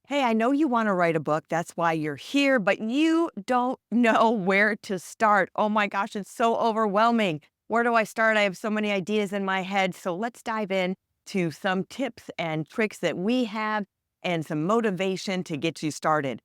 Hey, I know you want to write a book. That's why you're here, but you don't know where to start. Oh my gosh, it's so overwhelming. Where do I start? I have so many ideas in my head. So let's dive in to some tips and tricks that we have and some motivation to get you started.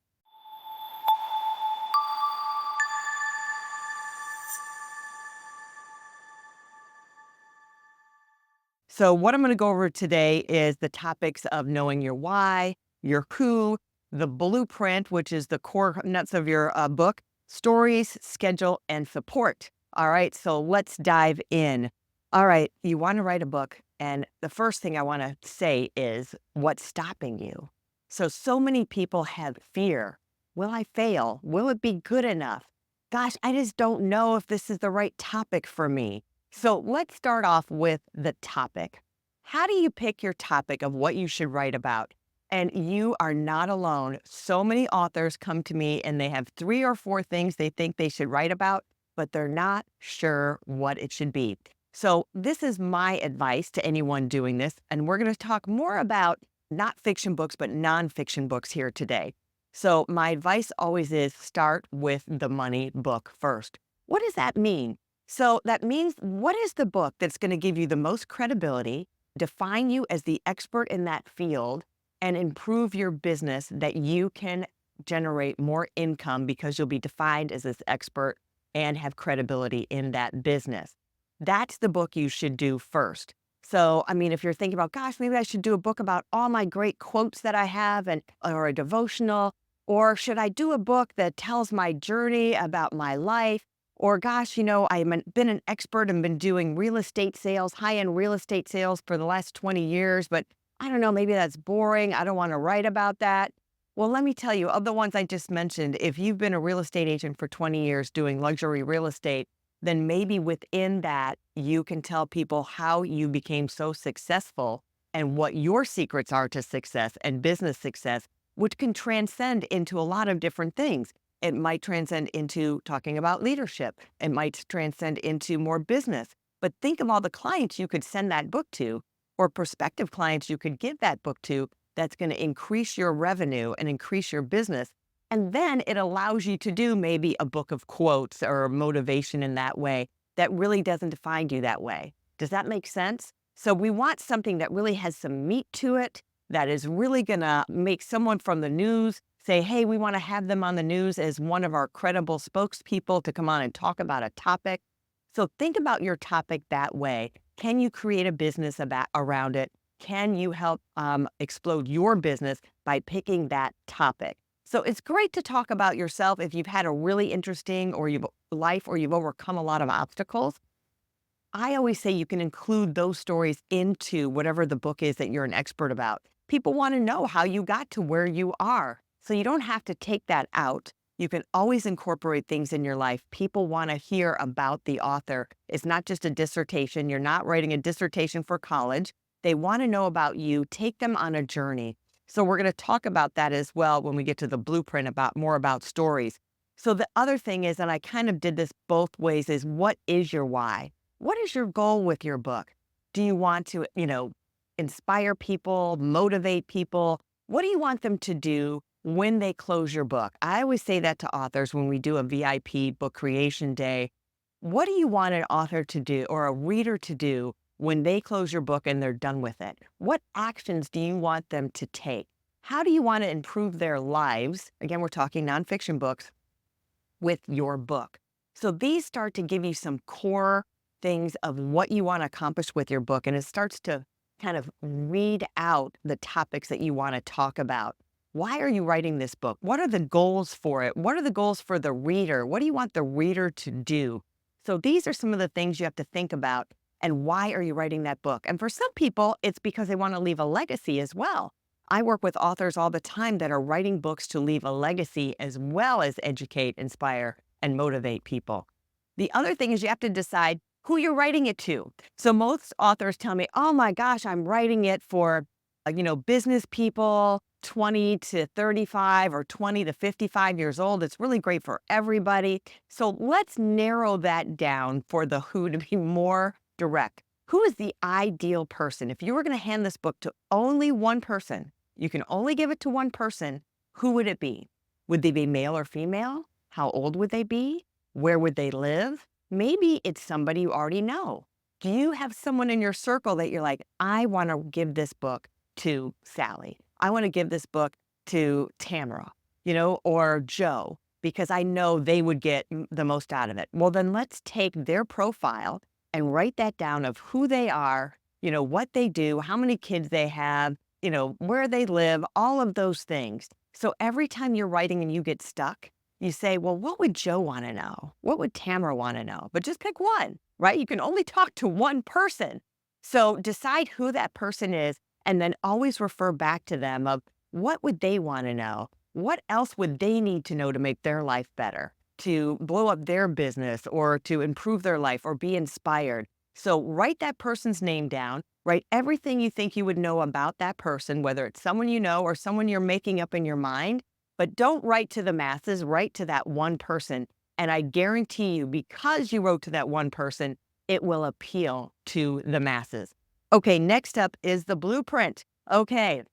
So, what I'm going to go over today is the topics of knowing your why, your who, the blueprint, which is the core nuts of your book, stories, schedule, and support. All right. So, let's dive in. All right. You want to write a book. And the first thing I want to say is what's stopping you? So many people have fear. Will I fail? Will it be good enough? Gosh, I just don't know if this is the right topic for me. So let's start off with the topic. How do you pick your topic of what you should write about? And you are not alone. So many authors come to me and they have three or four things they think they should write about, but they're not sure what it should be. So, this is my advice to anyone doing this. And we're going to talk more about not fiction books, but nonfiction books here today. So, my advice always is start with the money book first. What does that mean? So that means what is the book that's going to give you the most credibility, define you as the expert in that field, and improve your business that you can generate more income because you'll be defined as this expert and have credibility in that business. That's the book you should do first. So, I mean, if you're thinking about, gosh, maybe I should do a book about all my great quotes that I have and or a devotional, or should I do a book that tells my journey about my life? Or gosh, been an expert and been doing real estate sales, high-end real estate sales for the last 20 years, but I don't know, maybe that's boring. I don't want to write about that. Well, let me tell you, of the ones I just mentioned, if you've been a real estate agent for 20 years doing luxury real estate, then maybe within that, you can tell people how you became so successful and what your secrets are to success and business success, which can transcend into a lot of different things. It might transcend into talking about leadership. It might transcend into more business. But think of all the clients you could send that book to, or prospective clients you could give that book to, that's going to increase your revenue and increase your business. And then it allows you to do maybe a book of quotes or motivation in that way that really doesn't define you that way. Does that make sense? So we want something that really has some meat to it, that is really going to make someone from the news say, hey, we want to have them on the news as one of our credible spokespeople to come on and talk about a topic. So think about your topic that way. Can you create a business around it? Can you help explode your business by picking that topic? So it's great to talk about yourself if you've had a really interesting or you've life or you've overcome a lot of obstacles. I always say you can include those stories into whatever the book is that you're an expert about. People want to know how you got to where you are. So you don't have to take that out. You can always incorporate things in your life. People want to hear about the author. It's not just a dissertation. You're not writing a dissertation for college. They want to know about you. Take them on a journey. So we're going to talk about that as well when we get to the blueprint about more about stories. So the other thing is, and I kind of did this both ways, is what is your why? What is your goal with your book? Do you want to, inspire people, motivate people? What do you want them to do when they close your book? I always say that to authors when we do a VIP book creation day. What do you want an author to do or a reader to do when they close your book and they're done with it? What actions do you want them to take? How do you want to improve their lives? Again, we're talking nonfiction books with your book. So these start to give you some core things of what you want to accomplish with your book. And it starts to kind of read out the topics that you want to talk about. Why are you writing this book? What are the goals for it? What are the goals for the reader? What do you want the reader to do? So these are some of the things you have to think about. And why are you writing that book? And for some people, it's because they want to leave a legacy as well. I work with authors all the time that are writing books to leave a legacy as well as educate, inspire, and motivate people. The other thing is you have to decide who you're writing it to. So most authors tell me, oh my gosh, I'm writing it for, business people 20 to 35 or 20 to 55 years old. It's really great for everybody. So let's narrow that down for the who to be more direct. Who is the ideal person? If you were going to hand this book to only one person, You can only give it to one person. Who would it be? Would they be male or female? How old would they be? Where would they live? Maybe it's somebody you already know. Do you have someone in your circle that you're like, I want to give this book to Sally? I want to give this book to Tamara, or Joe, because I know they would get the most out of it. Well, then let's take their profile and write that down of who they are, what they do, how many kids they have, where they live, all of those things. So every time you're writing and you get stuck, you say, well, what would Joe want to know? What would Tamara want to know? But just pick one, right? You can only talk to one person. So decide who that person is and then always refer back to them of what would they want to know? What else would they need to know to make their life better, to blow up their business or to improve their life or be inspired? So write that person's name down, write everything you think you would know about that person, whether it's someone you know or someone you're making up in your mind, but don't write to the masses, write to that one person. And I guarantee you, because you wrote to that one person, it will appeal to the masses. Okay, next up is the blueprint. Okay,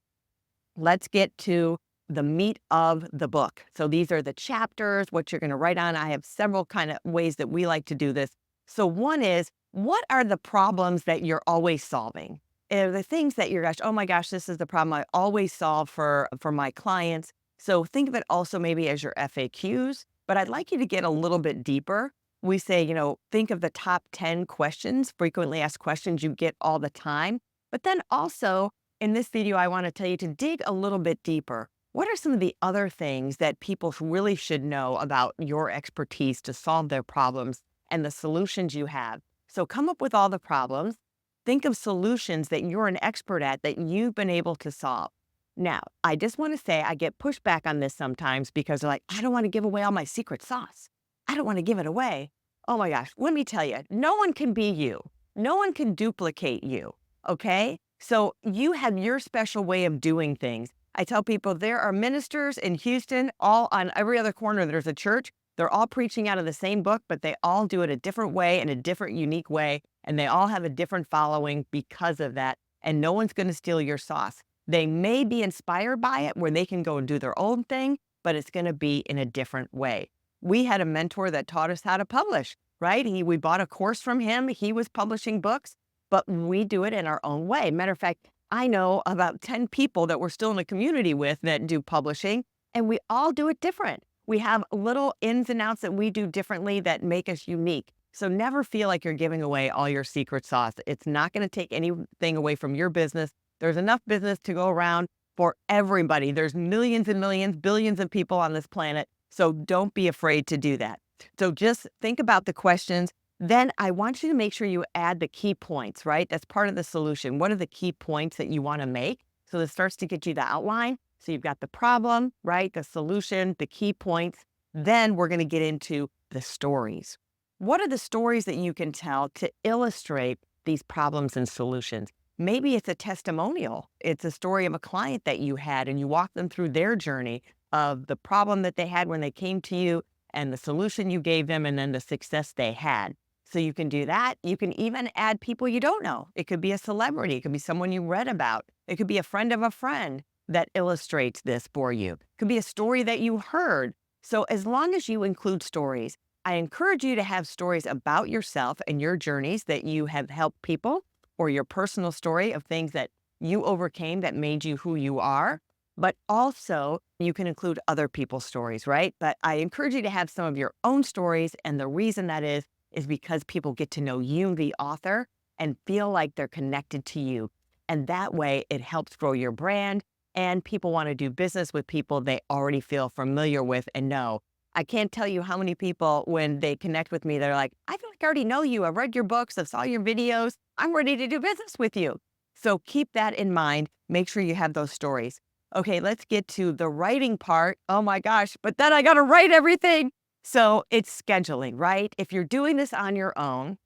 let's get to the meat of the book. So these are the chapters, what you're going to write on. I have several kind of ways that we like to do this. So one is, what are the problems that you're always solving? The things that you're, oh my gosh, this is the problem I always solve for my clients. So think of it also maybe as your FAQs, but I'd like you to get a little bit deeper. We say, think of the top 10 questions, frequently asked questions you get all the time. But then also in this video, I want to tell you to dig a little bit deeper. What are some of the other things that people really should know about your expertise to solve their problems and the solutions you have? So come up with all the problems. Think of solutions that you're an expert at that you've been able to solve. Now, I just want to say I get pushback on this sometimes because they're like, I don't want to give away all my secret sauce. I don't want to give it away. Oh my gosh, let me tell you, no one can be you. No one can duplicate you, okay? So you have your special way of doing things. I tell people there are ministers in Houston, all on every other corner there's a church. They're all preaching out of the same book, but they all do it a different way, in a different, unique way, and they all have a different following because of that, and no one's going to steal your sauce. They may be inspired by it where they can go and do their own thing, but it's going to be in a different way. We had a mentor that taught us how to publish, right? We bought a course from him. He was publishing books, but we do it in our own way. Matter of fact, I know about 10 people that we're still in a community with that do publishing, and we all do it different. We have little ins and outs that we do differently that make us unique. So never feel like you're giving away all your secret sauce. It's not going to take anything away from your business. There's enough business to go around for everybody. There's millions and millions, billions of people on this planet. So don't be afraid to do that. So just think about the questions. Then I want you to make sure you add the key points, right? That's part of the solution. What are the key points that you want to make? So this starts to get you the outline. So you've got the problem, right? The solution, the key points. Then we're going to get into the stories. What are the stories that you can tell to illustrate these problems and solutions? Maybe it's a testimonial. It's a story of a client that you had and you walk them through their journey of the problem that they had when they came to you and the solution you gave them and then the success they had. So you can do that. You can even add people you don't know. It could be a celebrity. It could be someone you read about. It could be a friend of a friend that illustrates this for you. It could be a story that you heard. So as long as you include stories, I encourage you to have stories about yourself and your journeys that you have helped people, or your personal story of things that you overcame that made you who you are. But also you can include other people's stories, right? But I encourage you to have some of your own stories. And the reason that is because people get to know you, the author, and feel like they're connected to you. And that way it helps grow your brand, and people want to do business with people they already feel familiar with and know. I can't tell you how many people, when they connect with me, they're like, I feel like I already know you. I've read your books. I saw your videos. I'm ready to do business with you. So keep that in mind. Make sure you have those stories. Okay, let's get to the writing part. Oh my gosh, but then I got to write everything. So it's scheduling, right? If you're doing this on your own,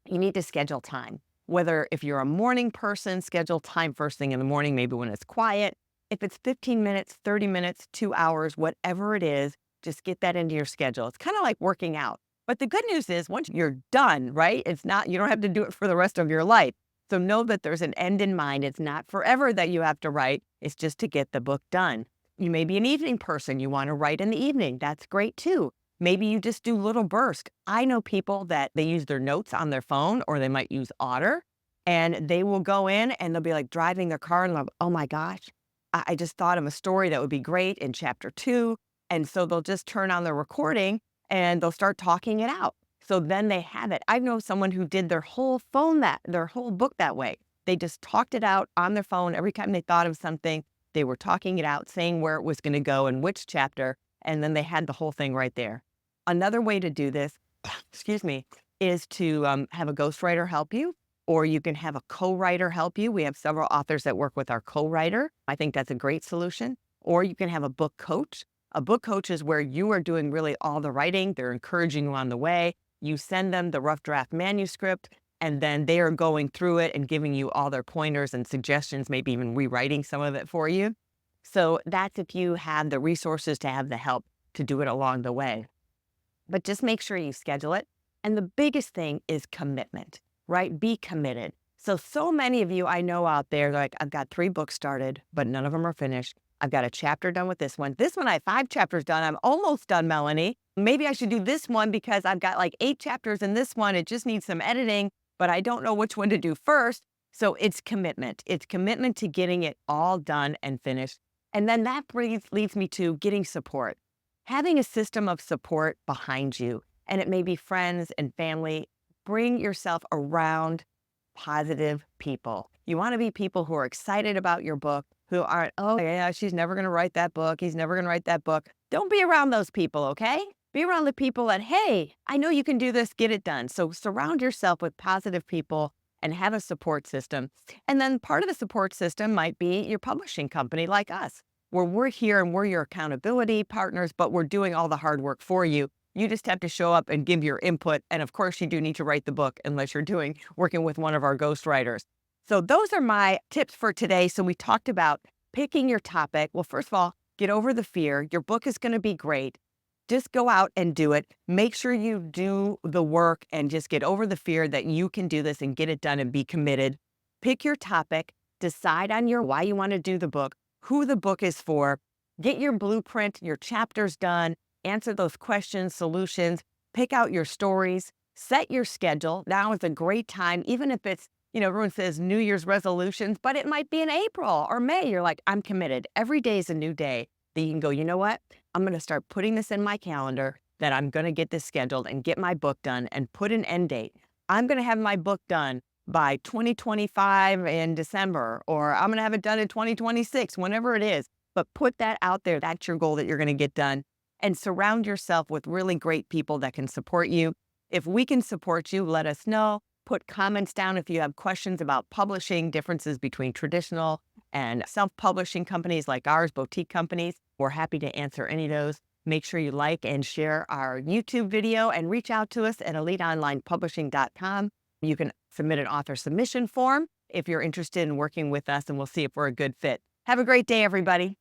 you need to schedule time. Whether if you're a morning person, schedule time first thing in the morning, maybe when it's quiet. If it's 15 minutes, 30 minutes, 2 hours, whatever it is, just get that into your schedule. It's kind of like working out. But the good news is once you're done, right? It's not, you don't have to do it for the rest of your life. So know that there's an end in mind. It's not forever that you have to write. It's just to get the book done. You may be an evening person. You want to write in the evening. That's great too. Maybe you just do little bursts. I know people that they use their notes on their phone, or they might use Otter, and they will go in and they'll be like driving their car and they'll, oh my gosh, I just thought of a story that would be great in chapter 2. And so they'll just turn on the recording and they'll start talking it out. So then they have it. I know someone who did their whole book that way. They just talked it out on their phone. Every time they thought of something, they were talking it out, saying where it was going to go and which chapter, and then they had the whole thing right there. Another way to do this, excuse me, is to have a ghostwriter help you, or you can have a co-writer help you. We have several authors that work with our co-writer. I think that's a great solution. Or you can have a book coach. A book coach is where you are doing really all the writing. They're encouraging you on the way. You send them the rough draft manuscript, and then they are going through it and giving you all their pointers and suggestions, maybe even rewriting some of it for you. So that's if you have the resources to have the help to do it along the way. But just make sure you schedule it. And the biggest thing is commitment, right? Be committed. So many of you I know out there, like, I've got 3 books started, but none of them are finished. I've got a chapter done with this one. This one, I have 5 chapters done. I'm almost done, Melanie. Maybe I should do this one because I've got like 8 chapters in this one. It just needs some editing, but I don't know which one to do first. So it's commitment. It's commitment to getting it all done and finished. And then that leads me to getting support. Having a system of support behind you, and it may be friends and family. Bring yourself around positive people. You want to be people who are excited about your book, who aren't, oh yeah, she's never going to write that book. He's never going to write that book. Don't be around those people, okay? Be around the people that, hey, I know you can do this, get it done. So surround yourself with positive people and have a support system. And then part of the support system might be your publishing company like us, where we're here and we're your accountability partners, but we're doing all the hard work for you. You just have to show up and give your input. And of course, you do need to write the book unless you're working with one of our ghostwriters. So those are my tips for today. So we talked about picking your topic. Well, first of all, get over the fear. Your book is going to be great. Just go out and do it. Make sure you do the work and just get over the fear that you can do this and get it done and be committed. Pick your topic. Decide on why you want to do the book, who the book is for. Get your blueprint, your chapters done. Answer those questions, solutions, pick out your stories, set your schedule. Now is a great time, even if it's, everyone says New Year's resolutions, but it might be in April or May. You're like, I'm committed. Every day is a new day that you can go, you know what? I'm going to start putting this in my calendar that I'm going to get this scheduled and get my book done and put an end date. I'm going to have my book done by 2025 in December, or I'm going to have it done in 2026, whenever it is. But put that out there. That's your goal that you're going to get done. And surround yourself with really great people that can support you. If we can support you, let us know. Put comments down if you have questions about publishing, differences between traditional and self-publishing companies like ours, boutique companies. We're happy to answer any of those. Make sure you like and share our YouTube video and reach out to us at eliteonlinepublishing.com. You can submit an author submission form if you're interested in working with us, and we'll see if we're a good fit. Have a great day, everybody.